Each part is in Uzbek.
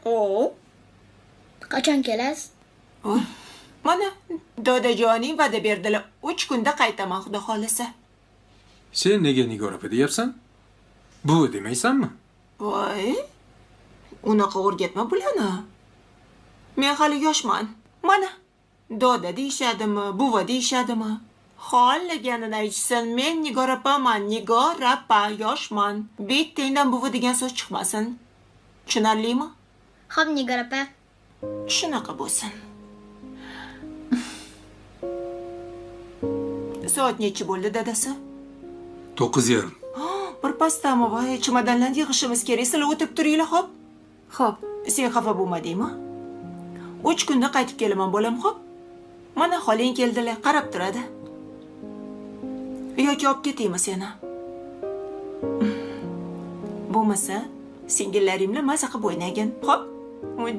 O. Qachon kelasiz? Mana dodajoning va'da berdilar. 3 kunda qaytaman xudo xolisa. Sen nega Nigor opa deyapsan? Buvi demaysanmi? Voy. Unaqa o'rgatma bularni. Men hali yoshman. Mana doda deyishadimi, buva deyishadimi? Xohlaganini aytsin, men Nigor opaman, Nigor opa, yoshman. Bittangdan buvi degan so'z chiqmasin. Tushunarlimi? Xo'p, Nigor opa. Shunaqa bo'lsin. Soat necha bo'ldi dadasi? 9:30. Bir pasdami voy, chemodanlarni yig'ishimiz kerak. Sizlar o'tirib turinglar, xo'p? Xo'p. Sen xafa bo'lmadingmi? 3 kunda qaytib kelaman, bolam, xo'p? Mana xoling keldilar, qarab turadi. Yoki olib ketaymi seni? Bo'lmasa, singillaringlar maza qilib o'ynagin, xo'p?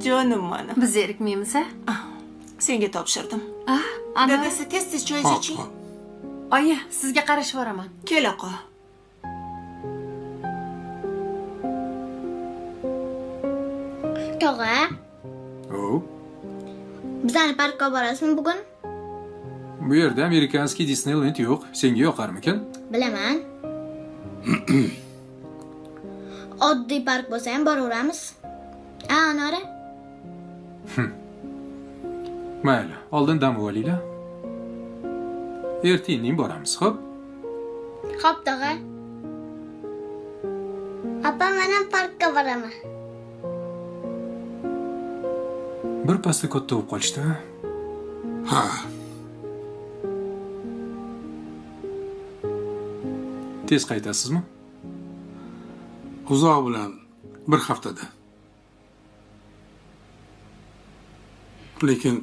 Jonim mana. Biz zerikmaymiz, a? Senga topshirdim. Ana. Dadasi tez-tez choy Hop, iching. hop. Oyi, sizga qarashib boraman. Kela qol. Tog'a, O. bizani parkka borasizmi bugun? Bu yerda Amerikanskiy Disneyland yo'q. Senga yoqarmikan? Bilaman. Oddiy park bo'lsa ham boraveramiz. Anora. Mayli, oldin dam olinglar. Ertayin boramiz, xo'p? Xo'p, tog'a. Opa, men ham parkka boraman. Bir pasda katta bo'lib qolishdi. Ha, Tez qaytasizmi? uzoq bilan bir haftada. Lekin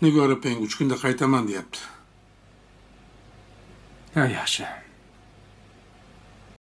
Nigor opang 3 kunda qaytaman deyapti. Ha, yaxshi.